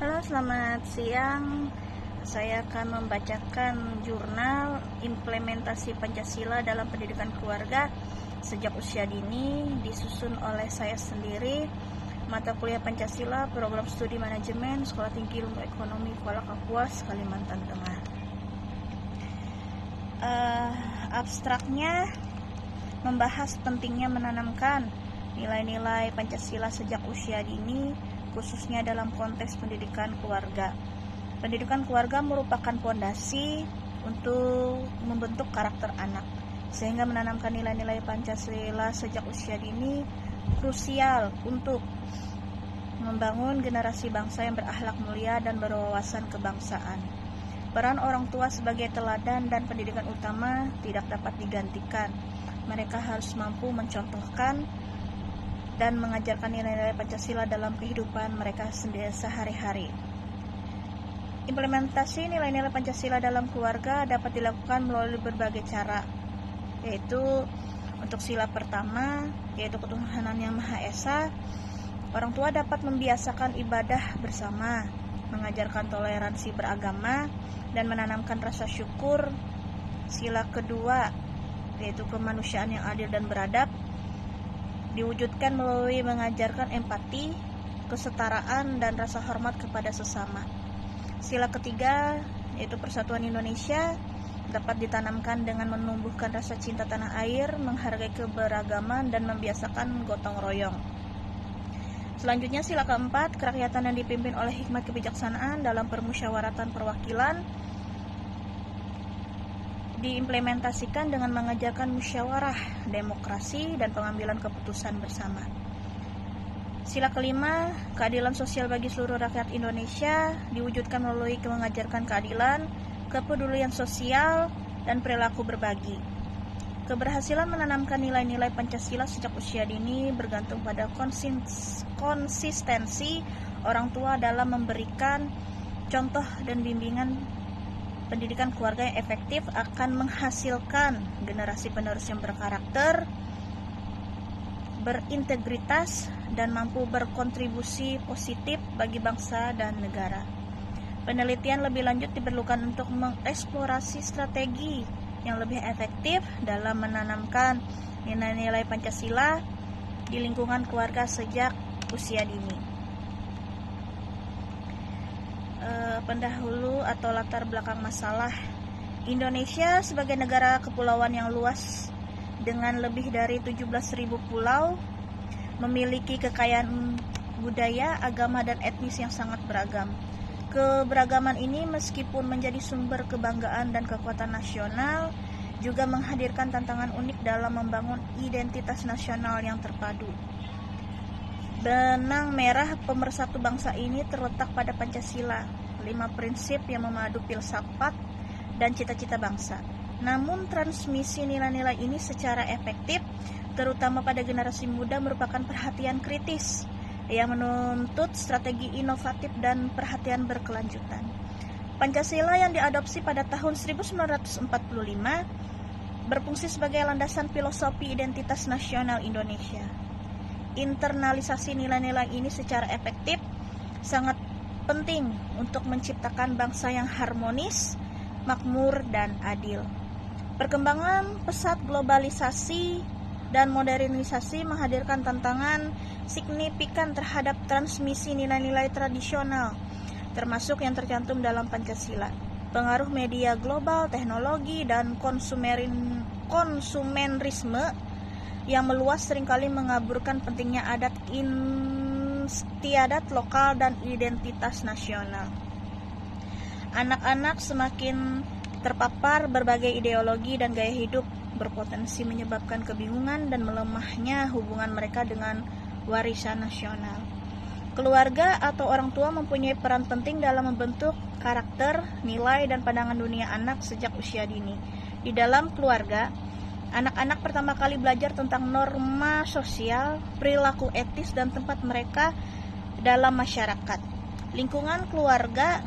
Halo, selamat siang. Saya akan membacakan jurnal implementasi Pancasila dalam pendidikan keluarga sejak usia dini, disusun oleh saya sendiri, mata kuliah Pancasila, program studi manajemen, Sekolah Tinggi Ilmu Ekonomi Kuala Kapuas, Kalimantan Tengah. Abstraknya membahas pentingnya menanamkan nilai-nilai Pancasila sejak usia dini, khususnya dalam konteks pendidikan keluarga. Pendidikan keluarga merupakan fondasi untuk membentuk karakter anak, sehingga menanamkan nilai-nilai Pancasila sejak usia dini krusial untuk membangun generasi bangsa yang berakhlak mulia dan berwawasan kebangsaan. Peran orang tua sebagai teladan dan pendidikan utama tidak dapat digantikan. Mereka harus mampu mencontohkan dan mengajarkan nilai-nilai Pancasila dalam kehidupan mereka sehari-hari. Implementasi nilai-nilai Pancasila dalam keluarga dapat dilakukan melalui berbagai cara, yaitu untuk sila pertama, yaitu ketuhanan yang Maha Esa. Orang tua dapat membiasakan ibadah bersama, mengajarkan toleransi beragama, dan menanamkan rasa syukur. Sila kedua, yaitu kemanusiaan yang adil dan beradab, diwujudkan melalui mengajarkan empati, kesetaraan, dan rasa hormat kepada sesama. Sila ketiga, yaitu persatuan Indonesia, dapat ditanamkan dengan menumbuhkan rasa cinta tanah air, menghargai keberagaman, dan membiasakan gotong royong. Selanjutnya, sila keempat, kerakyatan yang dipimpin oleh hikmat kebijaksanaan dalam permusyawaratan perwakilan, diimplementasikan dengan mengajarkan musyawarah, demokrasi, dan pengambilan keputusan bersama. Sila kelima, keadilan sosial bagi seluruh rakyat Indonesia, diwujudkan melalui mengajarkan keadilan, kepedulian sosial, dan perilaku berbagi. Keberhasilan menanamkan nilai-nilai Pancasila sejak usia dini bergantung pada konsistensi orang tua dalam memberikan contoh dan bimbingan. Pendidikan keluarga yang efektif akan menghasilkan generasi penerus yang berkarakter, berintegritas, dan mampu berkontribusi positif bagi bangsa dan negara. Penelitian lebih lanjut diperlukan untuk mengeksplorasi strategi yang lebih efektif dalam menanamkan nilai-nilai Pancasila di lingkungan keluarga sejak usia dini. Pendahulu atau latar belakang masalah. Indonesia sebagai negara kepulauan yang luas dengan lebih dari 17.000 pulau, memiliki kekayaan budaya, agama, dan etnis yang sangat beragam. Keberagaman ini meskipun menjadi sumber kebanggaan dan kekuatan nasional, juga menghadirkan tantangan unik dalam membangun identitas nasional yang terpadu. Benang merah pemersatu bangsa ini terletak pada Pancasila, 5 prinsip yang memadu filsafat dan cita-cita bangsa. Namun transmisi nilai-nilai ini secara efektif, terutama pada generasi muda, merupakan perhatian kritis yang menuntut strategi inovatif dan perhatian berkelanjutan. Pancasila yang diadopsi pada tahun 1945 berfungsi sebagai landasan filosofi identitas nasional Indonesia. Internalisasi nilai-nilai ini secara efektif sangat penting untuk menciptakan bangsa yang harmonis, makmur, dan adil. Perkembangan pesat globalisasi dan modernisasi menghadirkan tantangan signifikan terhadap transmisi nilai-nilai tradisional, termasuk yang tercantum dalam Pancasila. Pengaruh media global, teknologi, dan konsumerisme yang meluas seringkali mengaburkan pentingnya adat istiadat lokal dan identitas nasional. Anak-anak semakin terpapar berbagai ideologi dan gaya hidup, berpotensi menyebabkan kebingungan dan melemahnya hubungan mereka dengan warisan nasional. Keluarga atau orang tua mempunyai peran penting dalam membentuk karakter, nilai, dan pandangan dunia anak sejak usia dini. Di dalam keluarga, anak-anak pertama kali belajar tentang norma sosial, perilaku etis, dan tempat mereka dalam masyarakat. Lingkungan keluarga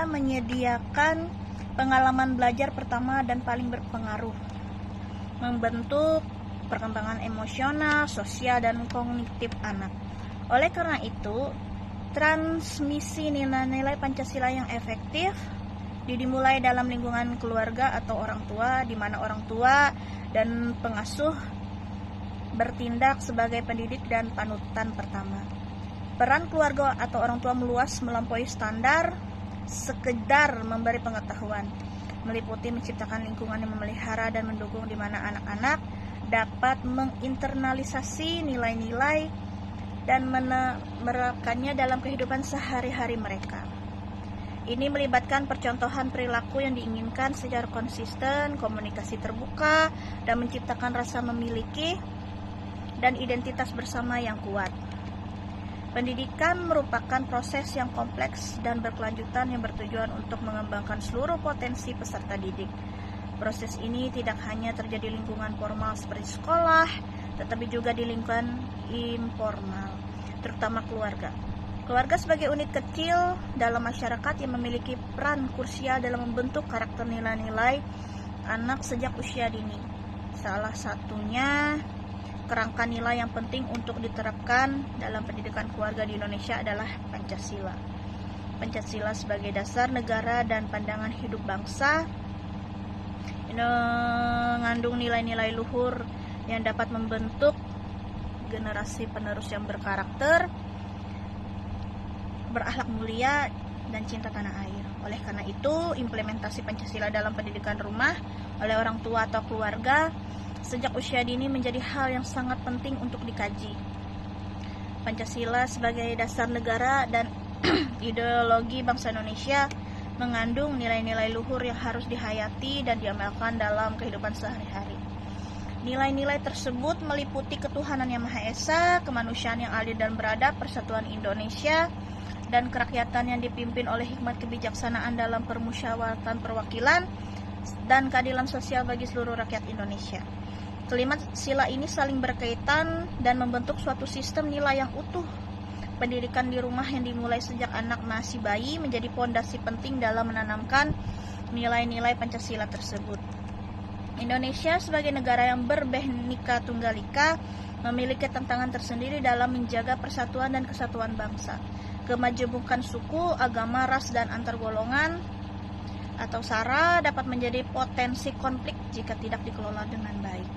menyediakan pengalaman belajar pertama dan paling berpengaruh, membentuk perkembangan emosional, sosial, dan kognitif anak. Oleh karena itu, transmisi nilai-nilai Pancasila yang efektif dimulai dalam lingkungan keluarga atau orang tua, di mana orang tua dan pengasuh bertindak sebagai pendidik dan panutan pertama. Peran keluarga atau orang tua meluas melampaui standar sekedar memberi pengetahuan, meliputi menciptakan lingkungan yang memelihara dan mendukung di mana anak-anak dapat menginternalisasi nilai-nilai dan menerapkannya dalam kehidupan sehari-hari mereka. Ini melibatkan percontohan perilaku yang diinginkan secara konsisten, komunikasi terbuka, dan menciptakan rasa memiliki dan identitas bersama yang kuat. Pendidikan merupakan proses yang kompleks dan berkelanjutan yang bertujuan untuk mengembangkan seluruh potensi peserta didik. Proses ini tidak hanya terjadi di lingkungan formal seperti sekolah, tetapi juga di lingkungan informal, terutama keluarga. Keluarga sebagai unit kecil dalam masyarakat yang memiliki peran krusial dalam membentuk karakter nilai-nilai anak sejak usia dini. Salah satunya, kerangka nilai yang penting untuk diterapkan dalam pendidikan keluarga di Indonesia adalah Pancasila. Pancasila sebagai dasar negara dan pandangan hidup bangsa, mengandung nilai-nilai luhur yang dapat membentuk generasi penerus yang berkarakter, berakhlak mulia, dan cinta tanah air. Oleh karena itu, implementasi Pancasila dalam pendidikan rumah oleh orang tua atau keluarga sejak usia dini menjadi hal yang sangat penting untuk dikaji. Pancasila sebagai dasar negara dan ideologi bangsa Indonesia mengandung nilai-nilai luhur yang harus dihayati dan diamalkan dalam kehidupan sehari-hari. Nilai-nilai tersebut meliputi ketuhanan yang Maha Esa, kemanusiaan yang adil dan beradab, persatuan Indonesia, dan kerakyatan yang dipimpin oleh hikmat kebijaksanaan dalam permusyawaratan perwakilan dan keadilan sosial bagi seluruh rakyat Indonesia. Kelima sila ini saling berkaitan dan membentuk suatu sistem nilai yang utuh. Pendidikan di rumah yang dimulai sejak anak masih bayi menjadi fondasi penting dalam menanamkan nilai-nilai Pancasila tersebut. Indonesia sebagai negara yang berbhinneka tunggal ika memiliki tantangan tersendiri dalam menjaga persatuan dan kesatuan bangsa. Kemajemukan suku, agama, ras, dan antar golongan atau SARA dapat menjadi potensi konflik jika tidak dikelola dengan baik.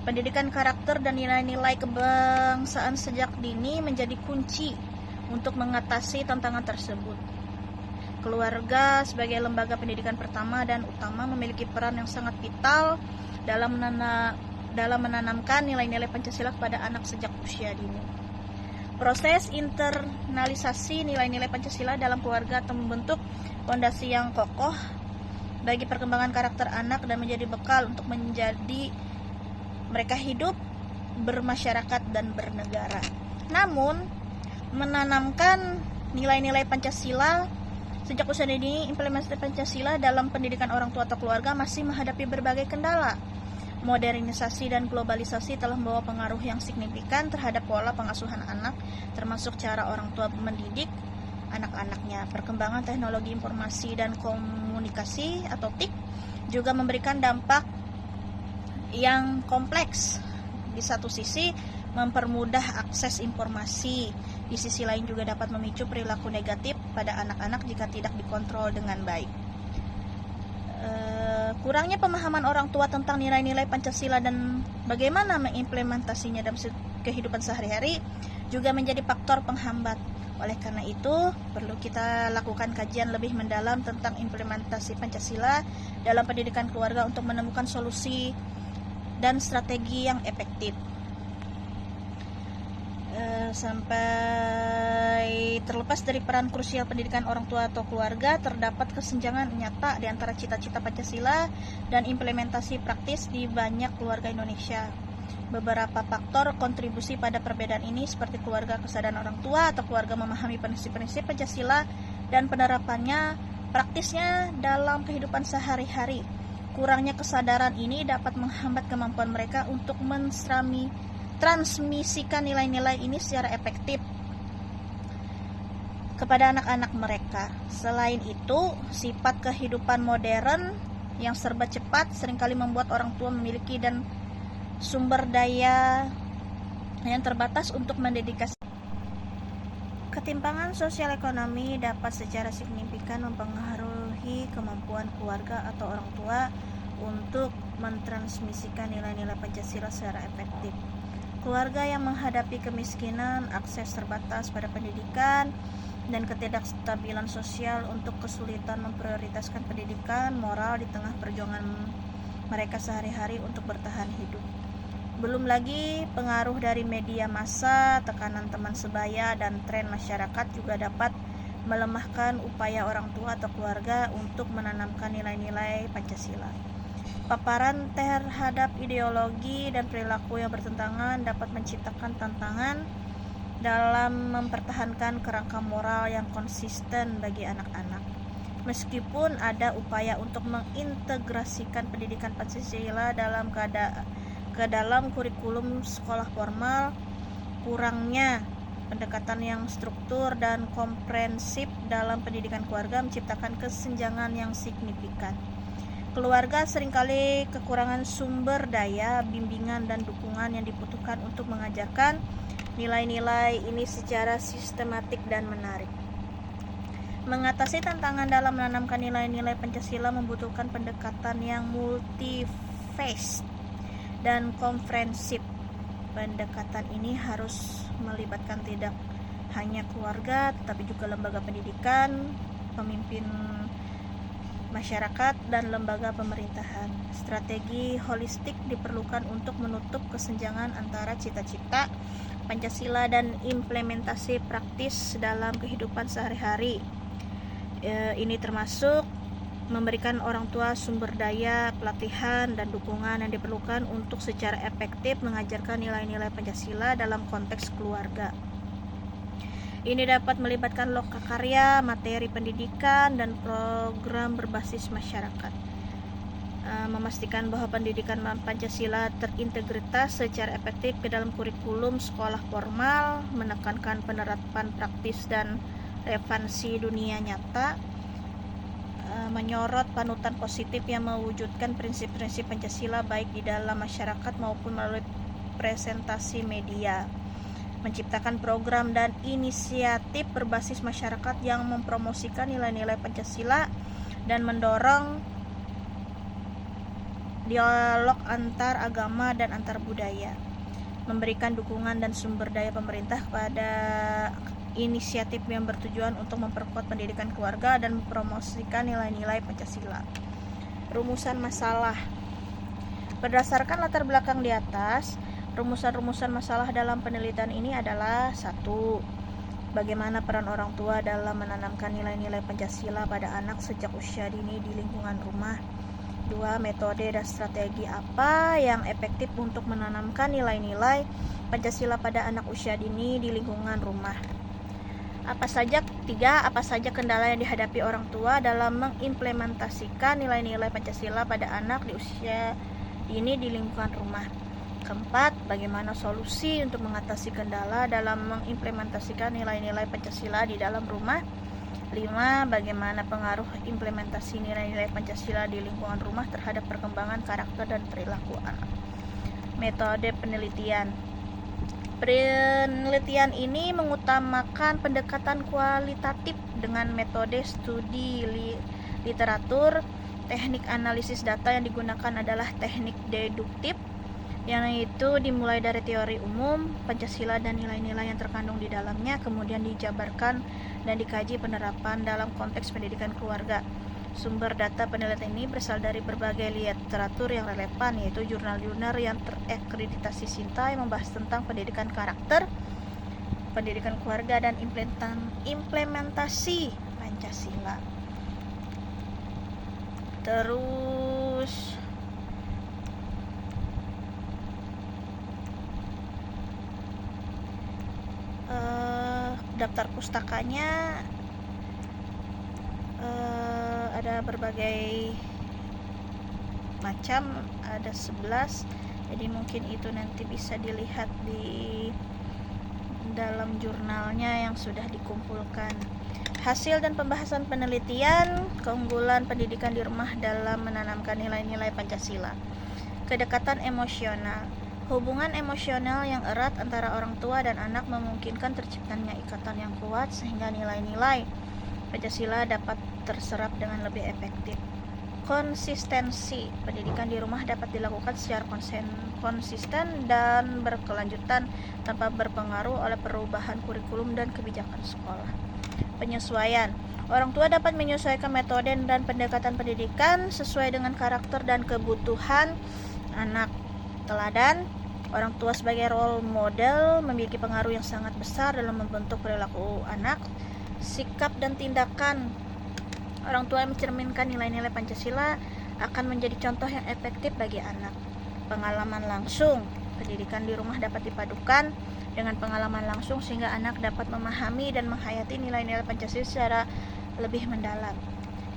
Pendidikan karakter dan nilai-nilai kebangsaan sejak dini menjadi kunci untuk mengatasi tantangan tersebut. Keluarga sebagai lembaga pendidikan pertama dan utama memiliki peran yang sangat vital dalam menanamkan nilai-nilai Pancasila kepada anak sejak usia dini. Proses internalisasi nilai-nilai Pancasila dalam keluarga atau membentuk fondasi yang kokoh bagi perkembangan karakter anak dan menjadi bekal untuk menjadi mereka hidup, bermasyarakat, dan bernegara. Namun, menanamkan nilai-nilai Pancasila sejak usia dini, implementasi Pancasila dalam pendidikan orang tua atau keluarga masih menghadapi berbagai kendala. Modernisasi dan globalisasi telah membawa pengaruh yang signifikan terhadap pola pengasuhan anak, termasuk cara orang tua mendidik anak-anaknya. Perkembangan teknologi informasi dan komunikasi atau TIK juga memberikan dampak yang kompleks. Di satu sisi mempermudah akses informasi, di sisi lain juga dapat memicu perilaku negatif pada anak-anak jika tidak dikontrol dengan baik. Kurangnya pemahaman orang tua tentang nilai-nilai Pancasila dan bagaimana mengimplementasinya dalam kehidupan sehari-hari juga menjadi faktor penghambat. Oleh karena itu, perlu kita lakukan kajian lebih mendalam tentang implementasi Pancasila dalam pendidikan keluarga untuk menemukan solusi dan strategi yang efektif. Sampai terlepas dari peran krusial pendidikan orang tua atau keluarga, terdapat kesenjangan nyata di antara cita-cita Pancasila dan implementasi praktis di banyak keluarga Indonesia. Beberapa faktor kontribusi pada perbedaan ini seperti keluarga kesadaran orang tua atau keluarga memahami prinsip-prinsip Pancasila dan penerapannya praktisnya dalam kehidupan sehari-hari. Kurangnya kesadaran ini dapat menghambat kemampuan mereka untuk transmisikan nilai-nilai ini secara efektif kepada anak-anak mereka. Selain itu, sifat kehidupan modern yang serba cepat seringkali membuat orang tua memiliki dan sumber daya yang terbatas untuk mendedikasikan Ketimpangan sosial ekonomi dapat secara signifikan mempengaruhi kemampuan keluarga atau orang tua untuk mentransmisikan nilai-nilai Pancasila secara efektif. Keluarga yang menghadapi kemiskinan, akses terbatas pada pendidikan, dan ketidakstabilan sosial untuk kesulitan memprioritaskan pendidikan moral di tengah perjuangan mereka sehari-hari untuk bertahan hidup. Belum lagi pengaruh dari media massa, tekanan teman sebaya, dan tren masyarakat juga dapat melemahkan upaya orang tua atau keluarga untuk menanamkan nilai-nilai Pancasila. Paparan terhadap ideologi dan perilaku yang bertentangan dapat menciptakan tantangan dalam mempertahankan kerangka moral yang konsisten bagi anak-anak. Meskipun ada upaya untuk mengintegrasikan pendidikan Pancasila ke dalam kurikulum sekolah formal, kurangnya pendekatan yang struktur dan komprehensif dalam pendidikan keluarga menciptakan kesenjangan yang signifikan. Keluarga seringkali kekurangan sumber daya, bimbingan, dan dukungan yang dibutuhkan untuk mengajarkan nilai-nilai ini secara sistematik dan menarik. Mengatasi tantangan dalam menanamkan nilai-nilai Pancasila membutuhkan pendekatan yang multi-phase dan komprehensif. Pendekatan ini harus melibatkan tidak hanya keluarga, tetapi juga lembaga pendidikan, pemimpin masyarakat, dan lembaga pemerintahan. Strategi holistik diperlukan untuk menutup kesenjangan antara cita-cita Pancasila dan implementasi praktis dalam kehidupan sehari-hari. Ini termasuk memberikan orang tua sumber daya, pelatihan, dan dukungan yang diperlukan untuk secara efektif mengajarkan nilai-nilai Pancasila dalam konteks keluarga. Ini dapat melibatkan lokakarya, materi pendidikan, dan program berbasis masyarakat. Memastikan bahwa pendidikan Pancasila terintegritas secara efektif ke dalam kurikulum sekolah formal, menekankan penerapan praktis dan relevansi dunia nyata, menyorot panutan positif yang mewujudkan prinsip-prinsip Pancasila baik di dalam masyarakat maupun melalui presentasi media, menciptakan program dan inisiatif berbasis masyarakat yang mempromosikan nilai-nilai Pancasila dan mendorong dialog antar agama dan antar budaya, memberikan dukungan dan sumber daya pemerintah pada inisiatif yang bertujuan untuk memperkuat pendidikan keluarga dan mempromosikan nilai-nilai Pancasila. Rumusan masalah. Berdasarkan latar belakang di atas, rumusan-rumusan masalah dalam penelitian ini adalah: 1. Bagaimana peran orang tua dalam menanamkan nilai-nilai Pancasila pada anak sejak usia dini di lingkungan rumah. 2. Metode dan strategi apa yang efektif untuk menanamkan nilai-nilai Pancasila pada anak usia dini di lingkungan rumah. Apa saja kendala yang dihadapi orang tua dalam mengimplementasikan nilai-nilai Pancasila pada anak di usia dini di lingkungan rumah. 4. Bagaimana solusi untuk mengatasi kendala dalam mengimplementasikan nilai-nilai Pancasila di dalam rumah. 5. Bagaimana pengaruh implementasi nilai-nilai Pancasila di lingkungan rumah terhadap perkembangan karakter dan perilaku anak. Metode penelitian. Penelitian ini mengutamakan pendekatan kualitatif dengan metode studi literatur. Teknik analisis data yang digunakan adalah teknik deduktif, yang itu dimulai dari teori umum Pancasila dan nilai-nilai yang terkandung di dalamnya, kemudian dijabarkan dan dikaji penerapan dalam konteks pendidikan keluarga. Sumber data penelitian ini berasal dari berbagai literatur yang relevan, yaitu jurnal-jurnal yang terakreditasi SINTA yang membahas tentang pendidikan karakter, pendidikan keluarga, dan implementasi Pancasila. Terus daftar pustakanya ada berbagai macam, ada 11, jadi mungkin itu nanti bisa dilihat di dalam jurnalnya yang sudah dikumpulkan. Hasil dan pembahasan penelitian, keunggulan pendidikan di rumah dalam menanamkan nilai-nilai Pancasila. Kedekatan emosional. Hubungan emosional yang erat antara orang tua dan anak memungkinkan terciptanya ikatan yang kuat sehingga nilai-nilai Pancasila dapat terserap dengan lebih efektif. Konsistensi pendidikan di rumah dapat dilakukan secara konsisten dan berkelanjutan tanpa berpengaruh oleh perubahan kurikulum dan kebijakan sekolah. Penyesuaian. Orang tua dapat menyesuaikan metode dan pendekatan pendidikan sesuai dengan karakter dan kebutuhan anak. Teladan, orang tua sebagai role model memiliki pengaruh yang sangat besar dalam membentuk perilaku anak, sikap dan tindakan. Orang tua yang mencerminkan nilai-nilai Pancasila akan menjadi contoh yang efektif bagi anak. Pengalaman langsung, pendidikan di rumah dapat dipadukan dengan pengalaman langsung sehingga anak dapat memahami dan menghayati nilai-nilai Pancasila secara lebih mendalam.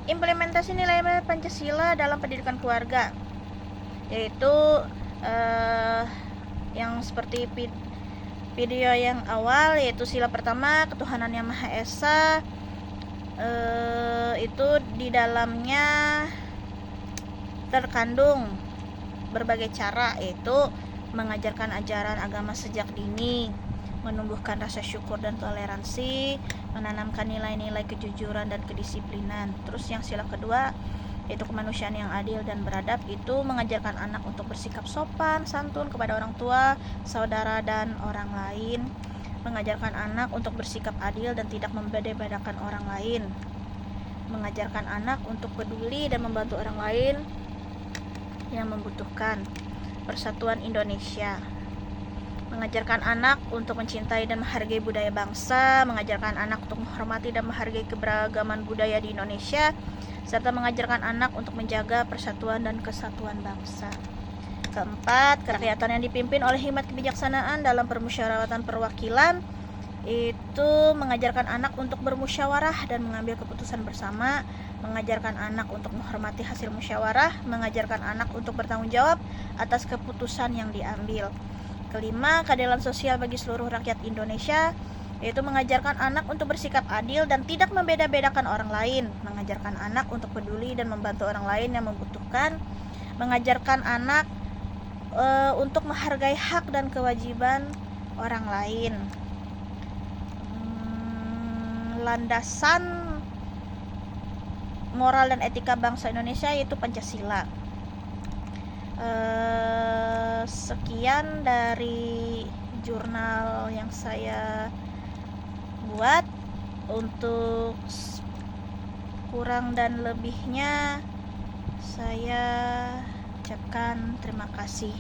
Implementasi nilai-nilai Pancasila dalam pendidikan keluarga, yaitu yang seperti video yang awal, yaitu sila pertama ketuhanan yang Maha Esa. Itu di dalamnya terkandung berbagai cara, yaitu mengajarkan ajaran agama sejak dini, menumbuhkan rasa syukur dan toleransi, menanamkan nilai-nilai kejujuran dan kedisiplinan. Terus yang sila kedua yaitu kemanusiaan yang adil dan beradab, itu mengajarkan anak untuk bersikap sopan santun kepada orang tua, saudara dan orang lain, mengajarkan anak untuk bersikap adil dan tidak membeda-bedakan orang lain, mengajarkan anak untuk peduli dan membantu orang lain yang membutuhkan. Persatuan Indonesia, mengajarkan anak untuk mencintai dan menghargai budaya bangsa, mengajarkan anak untuk menghormati dan menghargai keberagaman budaya di Indonesia, serta mengajarkan anak untuk menjaga persatuan dan kesatuan bangsa. Keempat, kerakyatan yang dipimpin oleh hikmat kebijaksanaan dalam permusyawaratan perwakilan, itu mengajarkan anak untuk bermusyawarah dan mengambil keputusan bersama, mengajarkan anak untuk menghormati hasil musyawarah, mengajarkan anak untuk bertanggung jawab atas keputusan yang diambil. Kelima, keadilan sosial bagi seluruh rakyat Indonesia, yaitu mengajarkan anak untuk bersikap adil dan tidak membeda-bedakan orang lain, mengajarkan anak untuk peduli dan membantu orang lain yang membutuhkan, mengajarkan anak untuk menghargai hak dan kewajiban orang lain. Landasan moral dan etika bangsa Indonesia yaitu Pancasila. Sekian dari jurnal yang saya buat. Untuk kurang dan lebihnya saya ucapkan terima kasih.